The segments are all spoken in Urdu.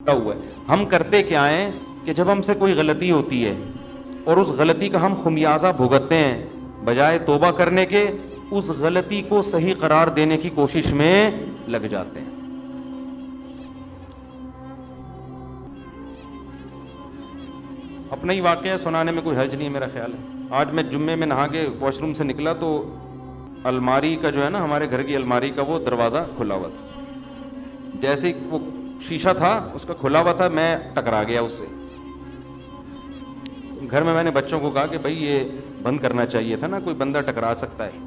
ہوا ہے. ہم کرتے کیا ہیں کہ جب ہم سے کوئی غلطی ہوتی ہے اور اس غلطی کا ہم خمیازہ بھگتتے ہیں، بجائے توبہ کرنے کے اس غلطی کو صحیح قرار دینے کی کوشش میں لگ جاتے ہیں. اپنا ہی واقعہ سنانے میں کوئی حرج نہیں ہے میرا خیال ہے. آج میں جمعے میں نہا کے واش روم سے نکلا تو الماری کا جو ہے نا، ہمارے گھر کی الماری کا وہ دروازہ کھلا ہوا تھا. جیسے وہ شیشہ تھا اس کا کھلا ہوا تھا، میں ٹکرا گیا اس سے. گھر میں نے بچوں کو کہا کہ بھائی یہ بند کرنا چاہیے تھا نا، کوئی بندہ ٹکرا سکتا ہے.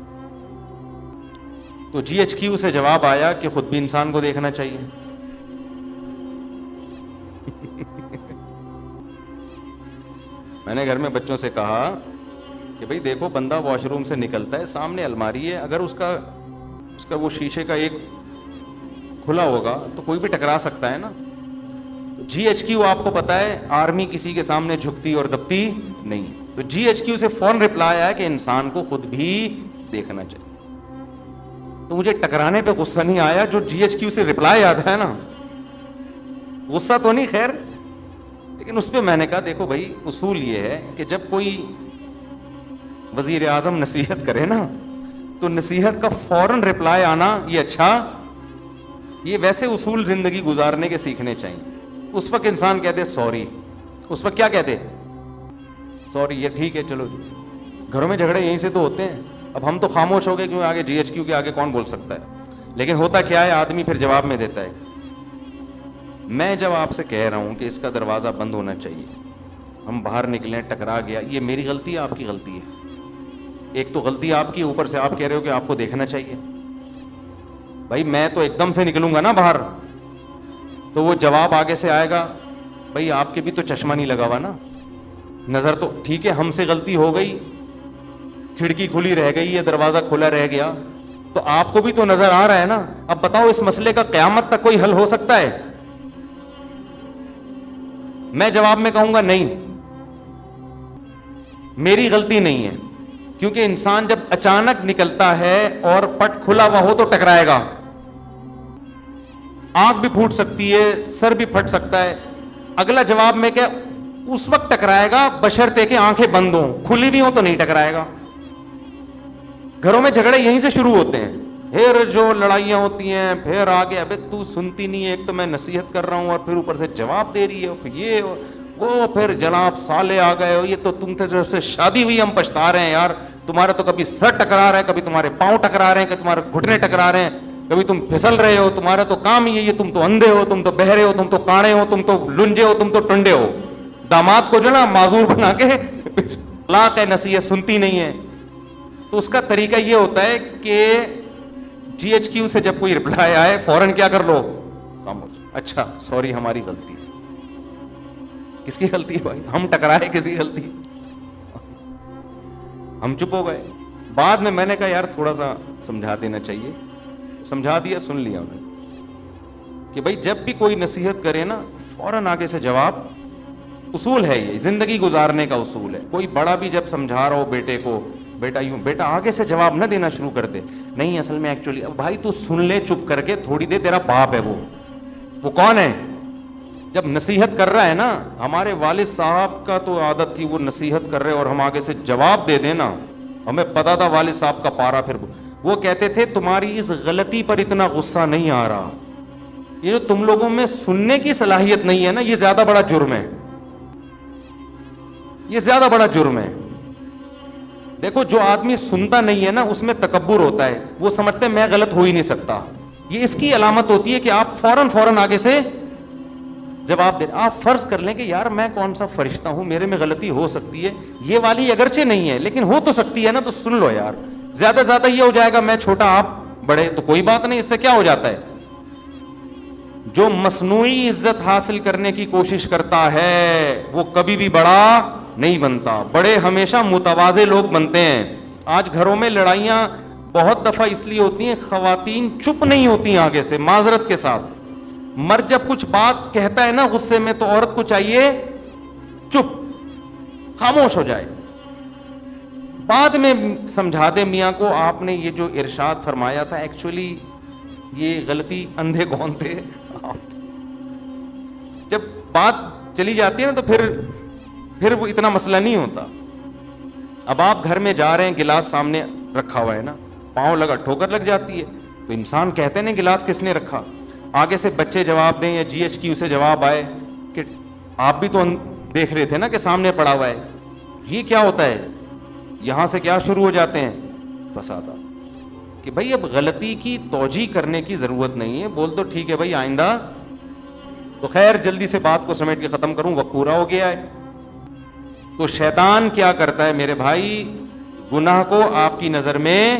تو GHQ سے جواب آیا کہ خود بھی انسان کو دیکھنا چاہیے. میں نے گھر میں بچوں سے کہا کہ بھئی دیکھو، بندہ واش روم سے نکلتا ہے، سامنے الماری ہے، اگر اس کا وہ شیشے کا ایک کھلا ہوگا تو کوئی بھی ٹکرا سکتا ہے نا. GHQ آپ کو پتا ہے آرمی کسی کے سامنے جھکتی اور دبتی نہیں. تو GHQ سے فوراً رپلائی آیا کہ انسان کو خود بھی دیکھنا چاہیے. تو مجھے ٹکرانے پہ غصہ نہیں آیا، جو GHQ سے رپلائی آتا ہے نا، غصہ تو نہیں خیر، لیکن اس پہ میں نے کہا دیکھو بھائی، اصول یہ ہے کہ جب کوئی وزیر اعظم نصیحت کرے نا تو نصیحت کا فوراً رپلائی آنا یہ اچھا، یہ ویسے اصول زندگی گزارنے کے سیکھنے چاہیے. اس وقت انسان کہتے سوری، اس وقت کیا کہتے سوری، یہ ٹھیک ہے چلو. گھروں میں جھگڑے یہیں سے تو ہوتے ہیں. اب ہم تو خاموش ہو گئے کیوں، آگے GHQ کے آگے کون بول سکتا ہے. لیکن ہوتا کیا ہے، آدمی پھر جواب میں دیتا ہے. میں جب آپ سے کہہ رہا ہوں کہ اس کا دروازہ بند ہونا چاہیے، ہم باہر نکلیں، ٹکرا گیا، یہ میری غلطی ہے آپ کی غلطی ہے؟ ایک تو غلطی آپ کی، اوپر سے آپ کہہ رہے ہو کہ آپ کو دیکھنا چاہیے. بھائی میں تو ایک دم سے نکلوں گا نا باہر، تو وہ جواب آگے سے آئے گا بھائی آپ کے بھی تو چشمہ نہیں لگا ہوا نا، نظر تو ٹھیک ہے، ہم سے غلطی ہو گئی، کھڑکی کھلی رہ گئی ہے، دروازہ کھلا رہ گیا، تو آپ کو بھی تو نظر آ رہا ہے نا. اب بتاؤ اس مسئلے کا قیامت تک کوئی حل ہو سکتا ہے؟ میں جواب میں کہوں گا نہیں، میری غلطی نہیں ہے، کیونکہ انسان جب اچانک نکلتا ہے اور پٹ کھلا ہوا ہو تو ٹکرائے گا. آنکھ بھی پھوٹ سکتی ہے، سر بھی پھٹ سکتا ہے. اگلا جواب میں کہ اس وقت ٹکرائے گا بشرطے کہ آنکھیں بند ہوں، کھلی بھی ہوں تو نہیں ٹکرائے گا. گھروں میں جھگڑے یہیں سے شروع ہوتے ہیں، پھر جو لڑائیاں ہوتی ہیں پھر آگے ابے تو سنتی نہیں ہے، ایک تو میں نصیحت کر رہا ہوں اور پھر اوپر سے جواب دے رہی ہے، پھر یہ وہ، پھر جناب سالے آ گئے ہو، یہ تو تم سے جب سے شادی ہوئی ہم پچھتا رہے ہیں یار، تمہارا تو کبھی سر ٹکرا رہا ہے، کبھی تمہارے پاؤں ٹکرا رہے ہیں، کبھی تمہارے گھٹنے ٹکرا رہے ہیں، کبھی تم پھسل رہے ہو، تمہارا تو کام ہی ہے یہ، تم تو اندھے ہو، تم تو بہرے ہو، تم تو کاڑے ہو، تم تو لنجے ہو، تم تو ٹنڈے ہو. داماد کو جو نا معذور بنا کے طلاق ہے، نصیحت سنتی نہیں ہے. تو اس کا طریقہ یہ ہوتا ہے کہ GHQ سے جب کوئی رپلائی آئے فوراً کیا کر لو، خاموش. اچھا سوری، ہماری غلطی. کس کی غلطی ہے بھائی؟ ہم ٹکرائے، کسی غلطی؟ ہم چپ ہو گئے. بعد میں نے کہا یار تھوڑا سا سمجھا دینا چاہیے، سمجھا دیا، سن لیا انہوں نے کہ بھائی جب بھی کوئی نصیحت کرے نا فوراً آگے سے جواب. اصول ہے یہ، زندگی گزارنے کا اصول ہے. کوئی بڑا بھی جب سمجھا رہا ہو بیٹے کو، بیٹا یوں، بیٹا آگے سے جواب نہ دینا شروع کر دے، نہیں اصل میں ایکچولی، بھائی تو سن لے چپ کر کے تھوڑی دیر، تیرا باپ ہے وہ کون ہے؟ جب نصیحت کر رہا ہے نا، ہمارے والد صاحب کا تو عادت تھی، وہ نصیحت کر رہے اور ہم آگے سے جواب دے دینا، ہمیں پتا تھا والد صاحب کا پارا. پھر وہ کہتے تھے تمہاری اس غلطی پر اتنا غصہ نہیں آ رہا، یہ جو تم لوگوں میں سننے کی صلاحیت نہیں ہے نا، یہ زیادہ بڑا جرم ہے، یہ زیادہ بڑا جرم ہے. دیکھو جو آدمی سنتا نہیں ہے نا اس میں تکبر ہوتا ہے، وہ سمجھتے میں غلط ہو ہی نہیں سکتا. یہ اس کی علامت ہوتی ہے کہ آپ فوراً آگے سے جواب دیں. آپ فرض کر لیں کہ یار میں کون سا فرشتہ ہوں، میرے میں غلطی ہو سکتی ہے، یہ والی اگرچہ نہیں ہے لیکن ہو تو سکتی ہے نا، تو سن لو یار. زیادہ زیادہ یہ ہو جائے گا میں چھوٹا آپ بڑے، تو کوئی بات نہیں، اس سے کیا ہو جاتا ہے. جو مصنوعی عزت حاصل کرنے کی کوشش کرتا ہے وہ کبھی بھی بڑا نہیں بنتا. بڑے ہمیشہ متواضع لوگ بنتے ہیں. آج گھروں میں لڑائیاں بہت دفعہ اس لیے ہوتی ہیں، خواتین چپ نہیں ہوتی آگے سے معذرت کے ساتھ. مرد جب کچھ بات کہتا ہے نا غصے میں تو عورت کو چاہیے چپ، خاموش ہو جائے. بعد میں سمجھا دے میاں کو آپ نے یہ جو ارشاد فرمایا تھا ایکچولی یہ غلطی اندھے کون تھے. جب بات چلی جاتی ہے نا تو پھر وہ اتنا مسئلہ نہیں ہوتا. اب آپ گھر میں جا رہے ہیں, گلاس سامنے رکھا ہوا ہے نا, پاؤں لگا ٹھوکر لگ جاتی ہے, تو انسان کہتے ہیں گلاس کس نے رکھا, آگے سے بچے جواب دیں یا جی ایچ کیو سے جواب آئے کہ آپ بھی تو دیکھ رہے تھے نا کہ سامنے پڑا ہوا ہے. یہ کیا ہوتا ہے, یہاں سے کیا شروع ہو جاتے ہیں فسادات, کہ بھائی اب غلطی کی توجیہ کرنے کی ضرورت نہیں ہے, بول تو ٹھیک ہے بھائی آئندہ. تو خیر جلدی سے بات کو سمیٹ کے ختم کروں, وقت پورا ہو گیا ہے. تو شیطان کیا کرتا ہے میرے بھائی, گناہ کو آپ کی نظر میں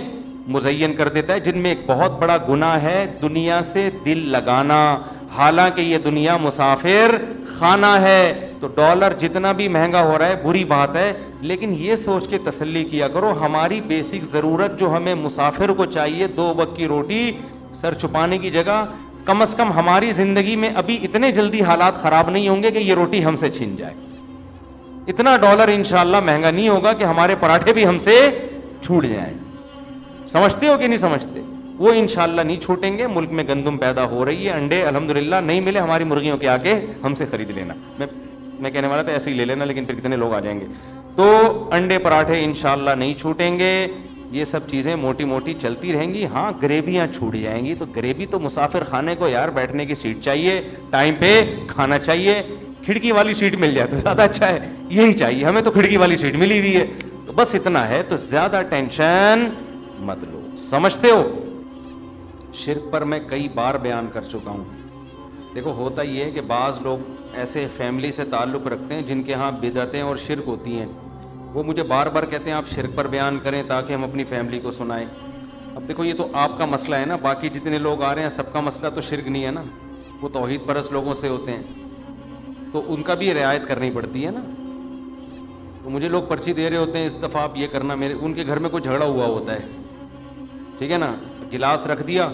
مزین کر دیتا ہے, جن میں ایک بہت بڑا گناہ ہے دنیا سے دل لگانا. حالانکہ یہ دنیا مسافر خانہ ہے, تو ڈالر جتنا بھی مہنگا ہو رہا ہے بری بات ہے, لیکن یہ سوچ کے تسلی کیا کرو ہماری بیسک ضرورت جو ہمیں مسافر کو چاہیے, 2 وقت کی روٹی, سر چھپانے کی جگہ, کم از کم ہماری زندگی میں ابھی اتنے جلدی حالات خراب نہیں ہوں گے کہ یہ روٹی ہم سے چھن جائے. اتنا ڈالر انشاءاللہ مہنگا نہیں ہوگا کہ ہمارے پراٹھے بھی ہم سے چھوٹ جائیں. سمجھتے ہو کہ نہیں سمجھتے؟ وہ انشاءاللہ نہیں چھوٹیں گے. ملک میں گندم پیدا ہو رہی ہے, انڈے الحمدللہ نہیں ملے ہماری مرغیوں کے, آ کے ہم سے خرید لینا. میں کہنے والا تھا ایسے ہی لے لینا, لیکن پھر کتنے لوگ آ جائیں گے. تو انڈے پراٹھے انشاءاللہ نہیں چھوٹیں گے. یہ سب چیزیں موٹی موٹی چلتی رہیں گی. ہاں گریویاں چھوٹ جائیں گی, تو گریوی تو مسافر خانے کو یار بیٹھنے کی سیٹ چاہیے, ٹائم پہ کھانا چاہیے. کھڑکی والی سیٹ مل جائے تو زیادہ اچھا ہے, یہی چاہیے ہمیں, تو کھڑکی والی سیٹ ملی ہوئی ہے. تو بس اتنا ہے, تو زیادہ ٹینشن مت لو. سمجھتے ہو؟ شرک پر میں کئی بار بیان کر چکا ہوں. دیکھو ہوتا یہ ہے کہ بعض لوگ ایسے فیملی سے تعلق رکھتے ہیں جن کے ہاں بدعتیں اور شرک ہوتی ہیں, وہ مجھے بار بار کہتے ہیں آپ شرک پر بیان کریں تاکہ ہم اپنی فیملی کو سنائیں. اب دیکھو یہ تو آپ کا مسئلہ ہے نا, باقی جتنے لوگ آ رہے ہیں سب کا مسئلہ تو شرک نہیں ہے نا, وہ توحید پرست لوگوں سے ہوتے ہیں, تو ان کا بھی رعایت کرنی پڑتی ہے نا. تو مجھے لوگ پرچی دے رہے ہوتے ہیں اس دفعہ آپ یہ کرنا, میرے ان کے گھر میں کوئی جھگڑا ہوا ہوتا ہے, ٹھیک ہے نا, گلاس رکھ دیا,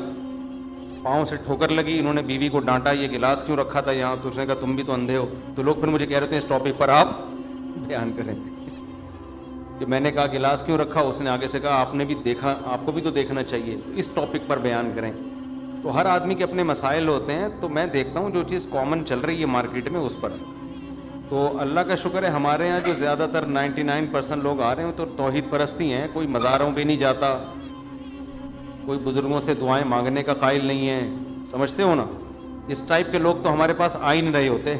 پاؤں سے ٹھوکر لگی, انہوں نے بیوی کو ڈانٹا یہ گلاس کیوں رکھا تھا یہاں, تو اس نے کہا تم بھی تو اندھے ہو. تو لوگ پھر مجھے کہہ رہے تھے اس ٹاپک پر آپ بیان کریں. کہ میں نے کہا گلاس کیوں رکھا, اس نے آگے سے کہا آپ نے بھی دیکھا, آپ کو بھی تو دیکھنا چاہیے, تو اس ٹاپک پر بیان کریں. تو ہر آدمی کے اپنے مسائل ہوتے ہیں, تو میں دیکھتا ہوں جو چیز کامن چل رہی ہے مارکیٹ میں اس پر. تو اللہ کا شکر ہے ہمارے یہاں جو زیادہ تر 99% لوگ آ رہے ہیں تو توحید پرستی ہیں, کوئی مزاروں پہ نہیں جاتا, کوئی بزرگوں سے دعائیں مانگنے کا قائل نہیں ہے. سمجھتے ہو نا؟ اس ٹائپ کے لوگ تو ہمارے پاس آ ہی نہیں رہے ہوتے,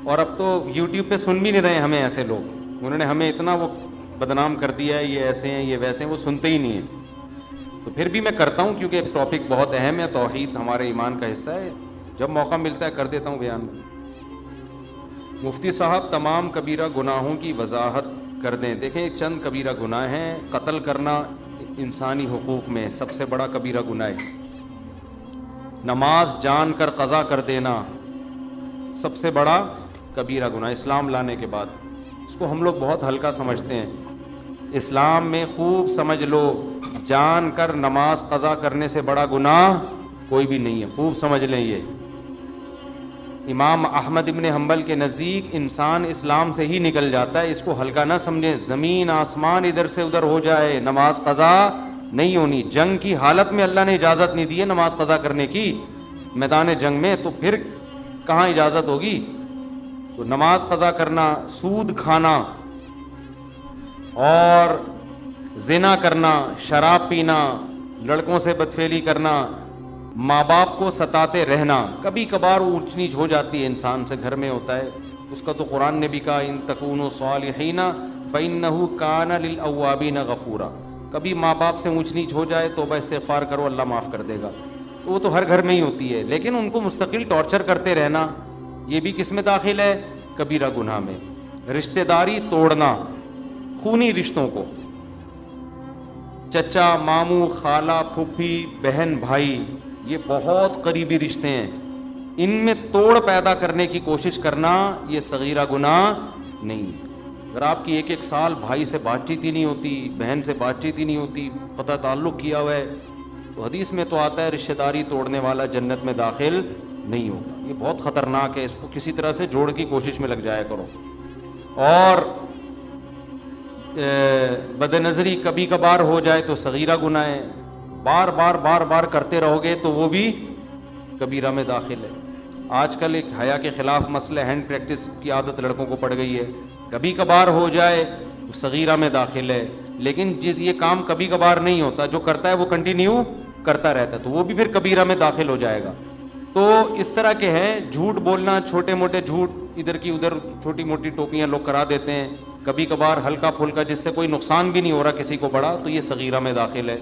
اور اب تو یوٹیوب پہ سن بھی نہیں رہے ہمیں ایسے لوگ. انہوں نے ہمیں اتنا وہ بدنام کر دیا ہے, یہ ایسے ہیں یہ ویسے ہیں, وہ سنتے ہی نہیں ہیں. تو پھر بھی میں کرتا ہوں کیونکہ ٹاپک بہت اہم ہے, توحید ہمارے ایمان کا حصہ ہے, جب موقع ملتا ہے کر دیتا ہوں بیان. مفتی صاحب تمام کبیرہ گناہوں کی وضاحت کر دیں. دیکھیں چند کبیرہ گناہ ہیں. قتل کرنا انسانی حقوق میں سب سے بڑا کبیرہ گناہ ہے. نماز جان کر قضا کر دینا سب سے بڑا کبیرہ گناہ اسلام لانے کے بعد. اس کو ہم لوگ بہت ہلکا سمجھتے ہیں. اسلام میں خوب سمجھ لو, جان کر نماز قضا کرنے سے بڑا گناہ کوئی بھی نہیں ہے, خوب سمجھ لیں. یہ امام احمد ابن حنبل کے نزدیک انسان اسلام سے ہی نکل جاتا ہے, اس کو ہلکا نہ سمجھیں. زمین آسمان ادھر سے ادھر ہو جائے, نماز قضا نہیں ہونی. جنگ کی حالت میں اللہ نے اجازت نہیں دی ہے نماز قضا کرنے کی, میدان جنگ میں, تو پھر کہاں اجازت ہوگی. تو نماز قضا کرنا, سود کھانا اور زنا کرنا, شراب پینا, لڑکوں سے بدفعلی کرنا, ماں باپ کو ستاتے رہنا, کبھی کبھار اونچ نیچ ہو جاتی ہے انسان سے, گھر میں ہوتا ہے, اس کا تو قرآن نے بھی کہا ان تکونوا صالحین فإنہ کان للأوابین غفورا. کبھی ماں باپ سے اونچ نیچ ہو جائے توبہ استغفار کرو, اللہ معاف کر دے گا. تو وہ تو ہر گھر میں ہی ہوتی ہے, لیکن ان کو مستقل ٹارچر کرتے رہنا یہ بھی کس میں داخل ہے, کبیرہ گناہ میں. رشتہ داری توڑنا, خونی رشتوں کو, چچا ماموں خالہ پھوپھی بہن بھائی, یہ بہت قریبی رشتے ہیں, ان میں توڑ پیدا کرنے کی کوشش کرنا یہ صغیرہ گناہ نہیں. اگر آپ کی 1 سال بھائی سے بات چیت ہی نہیں ہوتی, بہن سے بات چیت ہی نہیں ہوتی, قطع تعلق کیا ہوا ہے, تو حدیث میں تو آتا ہے رشتہ داری توڑنے والا جنت میں داخل نہیں ہوگا. یہ بہت خطرناک ہے, اس کو کسی طرح سے جوڑ کی کوشش میں لگ جایا کرو. اور بد نظری کبھی کبھار ہو جائے تو صغیرہ گناہ ہے, بار بار کرتے رہو گے تو وہ بھی کبیرہ میں داخل ہے. آج کل ایک حیا کے خلاف مسئلہ ہینڈ پریکٹس کی عادت لڑکوں کو پڑ گئی ہے، کبھی کبھار ہو جائے صغیرہ میں داخل ہے، لیکن یہ کام کبھی کبھار نہیں ہوتا، جو کرتا ہے وہ کنٹینیو کرتا رہتا ہے تو وہ بھی پھر کبیرہ میں داخل ہو جائے گا۔ تو اس طرح کے ہیں، جھوٹ بولنا، چھوٹے موٹے جھوٹ ادھر کی ادھر چھوٹی موٹی ٹوپیاں لوگ کرا دیتے ہیں، کبھی کبھار ہلکا پھلکا جس سے کوئی نقصان بھی نہیں ہو رہا کسی کو بڑا، تو یہ صغیرہ میں داخل ہے۔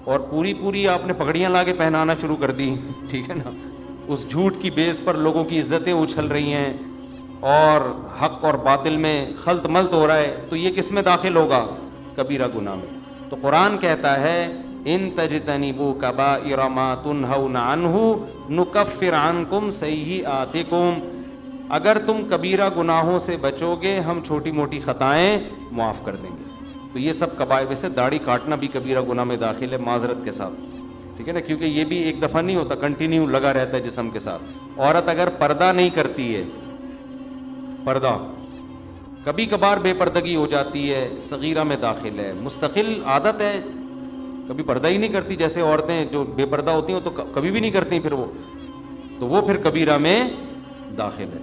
اور پوری آپ نے پگڑیاں لا کے پہنانا شروع کر دی، ٹھیک ہے نا، اس جھوٹ کی بیس پر لوگوں کی عزتیں اچھل رہی ہیں اور حق اور باطل میں خلط ملط ہو رہا ہے، تو یہ کس میں داخل ہوگا؟ کبیرہ گناہ میں۔ تو قرآن کہتا ہے ان تجتنبوا کبائر ما تنہون عنہ نکفر عنکم سیئاتکم، اگر تم کبیرہ گناہوں سے بچو گے ہم چھوٹی موٹی خطائیں معاف کر دیں گے۔ تو یہ سب کبائر، ویسے داڑھی کاٹنا بھی کبیرہ گناہ میں داخل ہے معذرت کے ساتھ، ٹھیک ہے نا، کیونکہ یہ بھی ایک دفعہ نہیں ہوتا، کنٹینیو لگا رہتا ہے جسم کے ساتھ۔ عورت اگر پردہ نہیں کرتی ہے، پردہ کبھی کبھار بے پردگی ہو جاتی ہے، صغیرہ میں داخل ہے، مستقل عادت ہے کبھی پردہ ہی نہیں کرتی، جیسے عورتیں جو بے پردہ ہوتی ہیں وہ تو کبھی بھی نہیں کرتی، پھر وہ تو وہ پھر کبیرہ میں داخل ہے۔